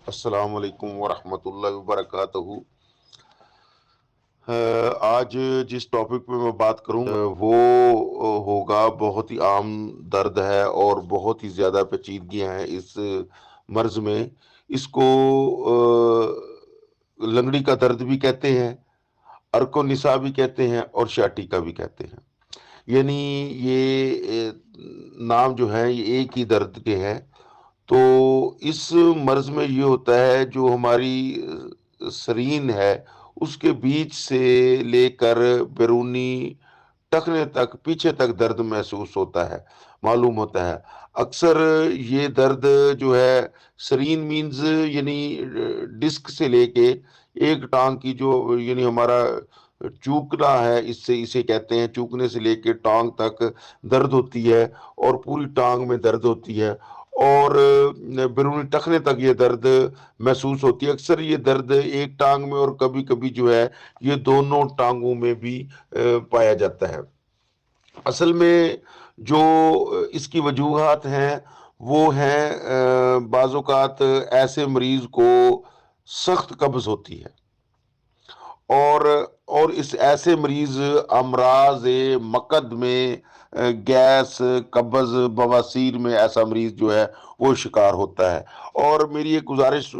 السلام علیکم ورحمۃ اللہ وبرکاتہ۔ آج جس ٹاپک پہ میں بات کروں وہ ہوگا، بہت ہی عام درد ہے اور بہت ہی زیادہ پیچیدگیاں ہیں اس مرض میں۔ اس کو لنگڑی کا درد بھی کہتے ہیں، ارک و نساء بھی کہتے ہیں اور شیاٹیکا بھی کہتے ہیں۔ یعنی یہ نام جو ہے یہ ایک ہی درد کے ہیں۔ تو اس مرض میں یہ ہوتا ہے، جو ہماری سرین ہے اس کے بیچ سے لے کر بیرونی ٹخنے تک، پیچھے تک درد محسوس ہوتا ہے، معلوم ہوتا ہے۔ اکثر یہ درد جو ہے سرین مینز یعنی ڈسک سے لے کے ایک ٹانگ کی جو یعنی ہمارا چوکنا ہے، اسے کہتے ہیں، چوکنے سے لے کے ٹانگ تک درد ہوتی ہے اور پوری ٹانگ میں درد ہوتی ہے، اور بیرونی ٹخنے تک یہ درد محسوس ہوتی ہے۔ اکثر یہ درد ایک ٹانگ میں اور کبھی کبھی جو ہے یہ دونوں ٹانگوں میں بھی پایا جاتا ہے۔ اصل میں جو اس کی وجوہات ہیں وہ ہیں، بعض اوقات ایسے مریض کو سخت قبض ہوتی ہے، اور اس ایسے مریض امراض مقد میں، گیس، قبض، بواسیر میں ایسا مریض جو ہے وہ شکار ہوتا ہے۔ اور میری ایک گزارش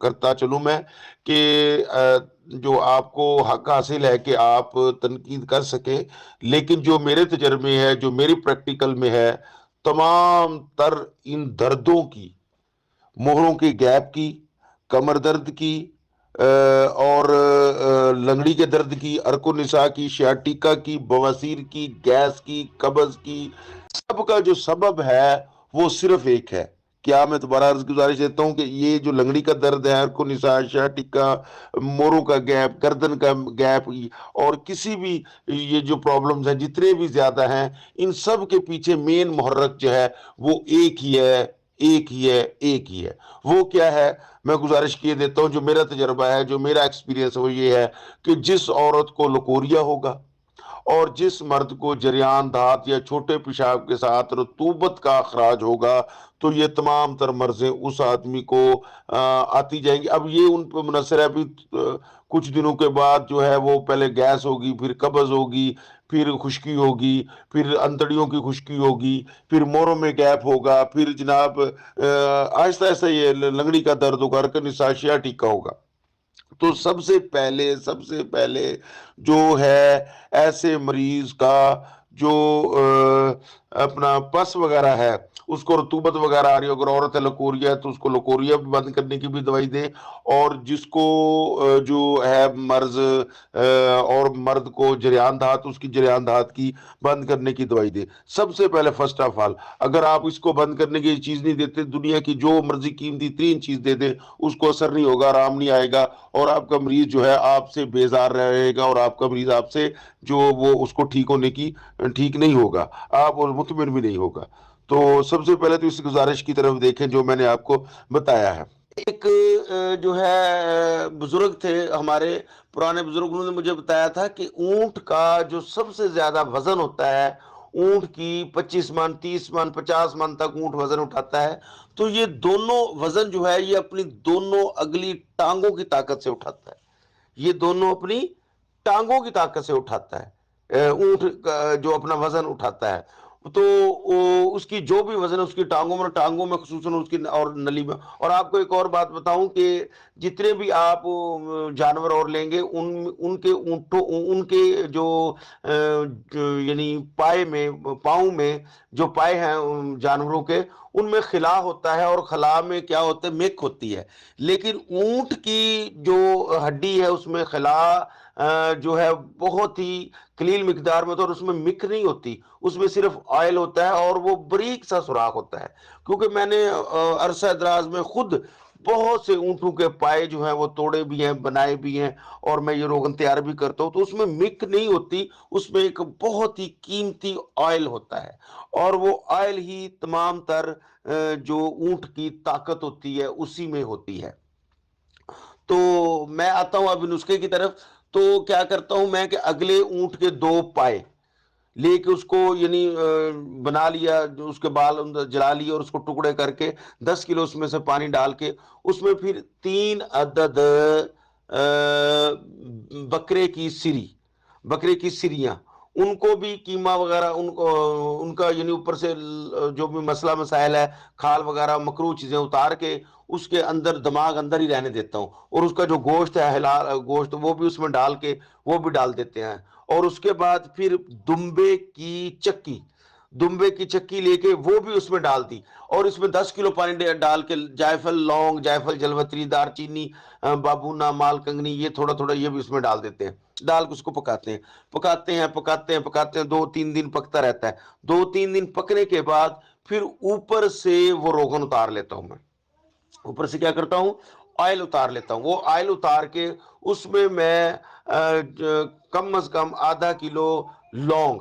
کرتا چلوں میں کہ جو آپ کو حق حاصل ہے کہ آپ تنقید کر سکیں، لیکن جو میرے تجربے ہے، جو میری پریکٹیکل میں ہے، تمام تر ان دردوں کی، مہروں کی گیپ کی، کمر درد کی، اور لنگڑی کے درد کی، ارک و نساء کی، شیاٹیکا کی، بواسیر کی، گیس کی، قبض کی، سب کا جو سبب ہے وہ صرف ایک ہے۔ کیا میں دوبارہ عرض گزارش دیتا ہوں کہ یہ جو لنگڑی کا درد ہے، ارک و نساء، شیاٹیکا، موروں کا گیپ، گردن کا گیپ، اور کسی بھی یہ جو پرابلمز ہیں جتنے بھی زیادہ ہیں، ان سب کے پیچھے مین محرک جو ہے وہ ایک ہی ہے، ایک ہی ہے، ایک ہی ہے۔ وہ کیا ہے؟ میں گزارش کیے دیتا ہوں، جو میرا تجربہ ہے، جو میرا ایکسپیرینس ہے، وہ یہ ہے کہ جس عورت کو لکوریا ہوگا اور جس مرد کو جریان دھات یا چھوٹے پیشاب کے ساتھ رطوبت کا اخراج ہوگا، تو یہ تمام تر مرضیں اس آدمی کو آتی جائیں گی۔ اب یہ ان پہ منحصر ہے، ابھی کچھ دنوں کے بعد جو ہے وہ پہلے گیس ہوگی، پھر قبض ہوگی، پھر خشکی ہوگی، پھر انتڑیوں کی خشکی ہوگی، پھر موروں میں گیپ ہوگا، پھر جناب آہستہ آہستہ یہ لنگڑی کا درد ہوگا، ارکن نساشیا ٹیکا ہوگا۔ تو سب سے پہلے جو ہے ایسے مریض کا جو اپنا پس وغیرہ ہے، اس کو رطوبت وغیرہ آ رہی ہے، اگر عورت ہے لکوریا ہے تو اس کو لکوریا بند کرنے کی بھی دوائی دیں، اور جس کو جو ہے مرض اور مرد کو جریان دھات، اس کی جریان دھات کی بند کرنے کی دوائی دیں۔ سب سے پہلے فرسٹ آف آل، اگر آپ اس کو بند کرنے کی چیز نہیں دیتے، دنیا کی جو مرضی قیمتی ترین چیز دے دیں، اس کو اثر نہیں ہوگا، آرام نہیں آئے گا، اور آپ کا مریض جو ہے آپ سے بیزار رہے گا، اور آپ کا مریض آپ سے جو وہ اس کو ٹھیک ہونے کی ٹھیک نہیں ہوگا، آپ اور مطمئن بھی نہیں ہوگا۔ تو سب سے پہلے تو اس گزارش کی طرف دیکھیں جو میں نے آپ کو بتایا ہے۔ ایک جو ہے بزرگ تھے ہمارے، پرانے بزرگوں نے مجھے بتایا تھا کہ اونٹ کا جو سب سے زیادہ وزن ہوتا ہے، اونٹ کی 25 من، 30 من، 50 من تک اونٹ وزن اٹھاتا ہے، تو یہ دونوں وزن جو ہے یہ اپنی دونوں اگلی ٹانگوں کی طاقت سے اٹھاتا ہے، یہ دونوں اپنی ٹانگوں کی طاقت سے اٹھاتا ہے، اونٹ جو اپنا وزن اٹھاتا ہے، تو اس کی جو بھی وزن ہے اس کی ٹانگوں میں خصوصاً اس کی اور نلی میں۔ اور آپ کو ایک اور بات بتاؤں کہ جتنے بھی آپ جانور اور لیں گے، ان کے اونٹوں، ان کے جو یعنی پاؤں میں جو پائے ہیں جانوروں کے، ان میں خلا ہوتا ہے، اور خلا میں کیا ہوتا ہے؟ مک ہوتی ہے۔ لیکن اونٹ کی جو ہڈی ہے اس میں خلا جو ہے بہت ہی قلیل مقدار میں، تو اور اس میں مک نہیں ہوتی، اس میں صرف آئل ہوتا ہے، اور وہ بریک سا سوراخ ہوتا ہے۔ کیونکہ میں نے عرصہ دراز میں خود بہت سے اونٹوں کے پائے جو ہیں وہ توڑے بھی ہیں، بنائے بھی ہیں، اور میں یہ روغن تیار بھی کرتا ہوں، تو اس میں مک نہیں ہوتی، اس میں ایک بہت ہی قیمتی آئل ہوتا ہے، اور وہ آئل ہی تمام تر جو اونٹ کی طاقت ہوتی ہے اسی میں ہوتی ہے۔ تو میں آتا ہوں ابھی نسخے کی طرف۔ تو کیا کرتا ہوں میں کہ اگلے اونٹ کے 2 پائے لے کے اس کو یعنی بنا لیا، اس کے بال جلا لیے اور اس کو ٹکڑے کر کے 10 کلو اس میں سے پانی ڈال کے اس میں پھر 3 عدد بکرے کی سری، بکرے کی سریاں، ان کو بھی قیمہ وغیرہ ان کو ان کا یعنی اوپر سے جو بھی مسئلہ مسائل ہے، کھال وغیرہ مکروہ چیزیں اتار کے اس کے اندر دماغ اندر ہی رہنے دیتا ہوں، اور اس کا جو گوشت ہے حلال گوشت وہ بھی اس میں ڈال کے وہ بھی ڈال دیتے ہیں۔ اور اس کے بعد پھر دمبے کی چکی، دمبے کی چکی لے کے وہ بھی اس میں ڈال دی، اور اس میں 10 کلو پانی ڈال کے جائفل لونگ، جائفل جلوتری، دار چینی، بابونا، مال کنگنی، یہ تھوڑا تھوڑا یہ بھی اس میں ڈال دیتے ہیں، ڈال کے اس کو پکاتے ہیں، پکاتے ہیں 2-3 دن پکتا رہتا ہے۔ 2-3 دن پکنے کے بعد پھر اوپر سے وہ روغن اتار لیتا ہوں میں، اوپر سے کیا کرتا ہوں، آئل اتار لیتا ہوں۔ وہ آئل اتار کے اس میں کم از کم ½ کلو لونگ،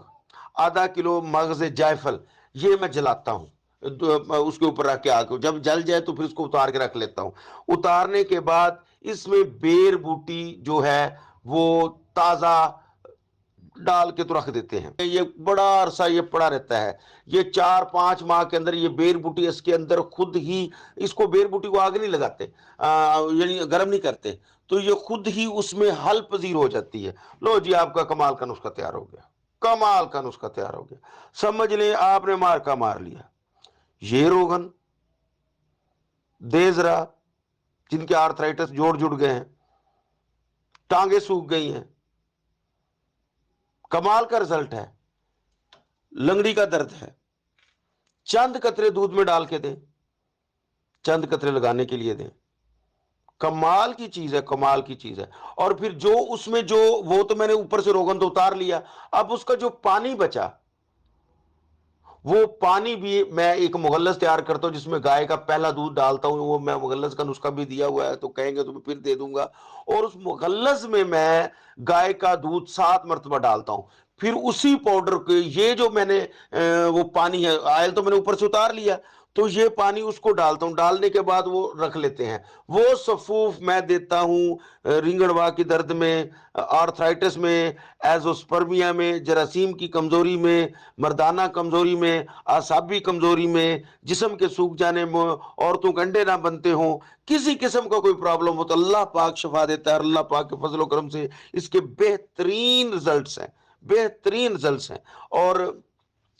½ کلو مغز جائفل، یہ میں جلاتا ہوں اس کے اوپر رکھ کے، آگ جب جل جائے تو پھر اس کو اتار کے رکھ لیتا ہوں۔ اتارنے کے بعد اس میں بیر بوٹی جو ہے وہ تازہ ڈال کے تو رکھ دیتے ہیں، یہ بڑا عرصہ یہ پڑا رہتا ہے، یہ 4-5 ماہ کے اندر یہ بیر بوٹی اس کے اندر خود ہی، اس کو بیر بوٹی کو آگ نہیں لگاتے، یعنی گرم نہیں کرتے، تو یہ خود ہی اس میں حل پذیر ہو جاتی ہے۔ لو جی، آپ کا کمال کا نسخہ تیار ہو گیا، کمال کا نسخہ تیار ہو گیا، سمجھ لیں آپ نے مار کا مار لیا۔ یہ روغن دے ذرا جن کے آرتھرائٹس جوڑ جڑ گئے ہیں، ٹانگیں سوکھ گئی ہیں، کمال کا رزلٹ ہے، لنگڑی کا درد ہے، چند قطرے دودھ میں ڈال کے دیں، چند قطرے لگانے کے لیے دیں، کمال کی چیز ہے، کمال کی چیز ہے۔ اور پھر جو اس میں جو وہ تو میں نے اوپر سے روغن تو اتار لیا، اب اس کا جو پانی بچا وہ پانی بھی میں ایک مغلظ تیار کرتا ہوں، جس میں گائے کا پہلا دودھ ڈالتا ہوں، وہ میں مغلظ کا نسخہ بھی دیا ہوا ہے، تو کہیں گے تو میں پھر دے دوں گا، اور اس مغلظ میں گائے کا دودھ 7 مرتبہ ڈالتا ہوں، پھر اسی پاؤڈر کے یہ جو میں نے وہ پانی ہے، آئل تو میں نے اوپر سے اتار لیا، تو یہ پانی اس کو ڈالتا ہوں، ڈالنے کے بعد وہ رکھ لیتے ہیں۔ وہ سفوف میں دیتا ہوں رنگڑوا کی درد میں، آرتھرائٹس میں، ایزوسپرمیا میں، جراثیم کی کمزوری میں، مردانہ کمزوری میں، اعصابی کمزوری میں، جسم کے سوکھ جانے میں، عورتوں کے انڈے نہ بنتے ہوں، کسی قسم کا کوئی پرابلم ہو تو اللہ پاک شفا دیتا ہے، اور اللہ پاک کے فضل و کرم سے اس کے بہترین رزلٹس ہیں، بہترین رزلٹس ہیں۔ اور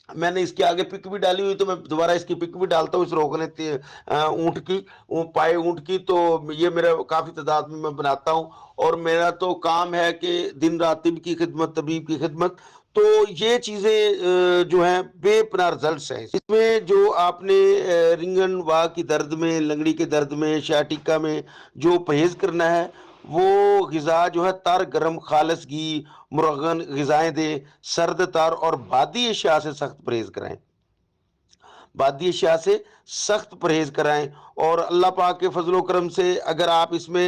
میں نے اس کے آگے پک بھی ڈالی ہوئی، تو میں دوبارہ اس کی پک بھی ڈالتا ہوں، اس روغن اونٹ کی، پائے اونٹ کی، تو یہ میرا کافی تعداد میں بناتا ہوں، اور میرا تو کام ہے کہ دن رات طب کی خدمت، طبیب کی خدمت۔ تو یہ چیزیں جو ہیں بے پناہ رزلٹس ہیں اس میں۔ جو آپ نے رنگن وا کی درد میں، لنگڑی کے درد میں، شیاٹیکا میں جو پرہیز کرنا ہے، وہ غذا جو ہے تر گرم خالص گھی مرغن غذائیں دیں، سرد تر اور بادی اشیاء سے سخت پرہیز کرائیں، بادی اشیاء سے سخت پرہیز کرائیں۔ اور اللہ پاک کے فضل و کرم سے اگر آپ اس میں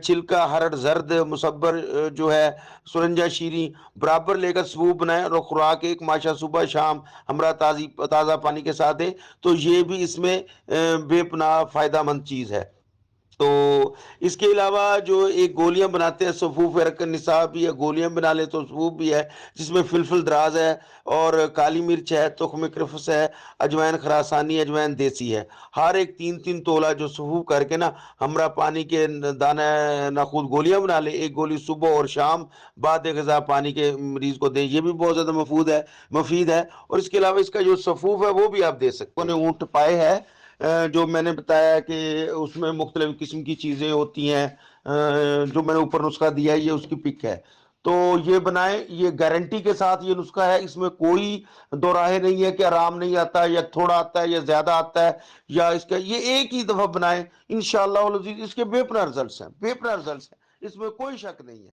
چھلکا، ہرڑ، زرد، مصبر جو ہے، سرنجا شیریں برابر لے کر سوپ بنائیں اور خوراک ایک ماشا صبح شام ہمراہ تازہ پانی کے ساتھ دیں، تو یہ بھی اس میں بے پناہ فائدہ مند چیز ہے۔ تو اس کے علاوہ جو ایک گولیاں بناتے ہیں، صفوف رکن نصاب بھی ہے، گولیاں بنا لے تو صفوف بھی ہے، جس میں فلفل دراز ہے، اور کالی مرچ ہے، تخم کرفس ہے، اجوائن خراسانی، اجوائن دیسی ہے، ہر ایک 3-3 تولہ جو صفوف کر کے نا ہمراہ پانی کے دانہ نخود گولیاں بنا لے، ایک گولی صبح اور شام بعد غذا پانی کے مریض کو دیں، یہ بھی بہت زیادہ مفید ہے۔ اور اس کے علاوہ اس کا جو صفوف ہے وہ بھی آپ دے سکتے ہیں۔ اونٹ پائے ہے جو میں نے بتایا کہ اس میں مختلف قسم کی چیزیں ہوتی ہیں، جو میں نے اوپر نسخہ دیا ہے یہ اس کی پک ہے، تو یہ بنائیں، یہ گارنٹی کے ساتھ یہ نسخہ ہے، اس میں کوئی دو راہے نہیں ہے کہ آرام نہیں آتا، یا تھوڑا آتا ہے یا زیادہ آتا ہے، یا اس کا یہ ایک ہی دفعہ بنائیں، انشاءاللہ اس کے بے پناہ رزلٹس ہیں، بے پناہ رزلٹس ہیں، اس میں کوئی شک نہیں ہے۔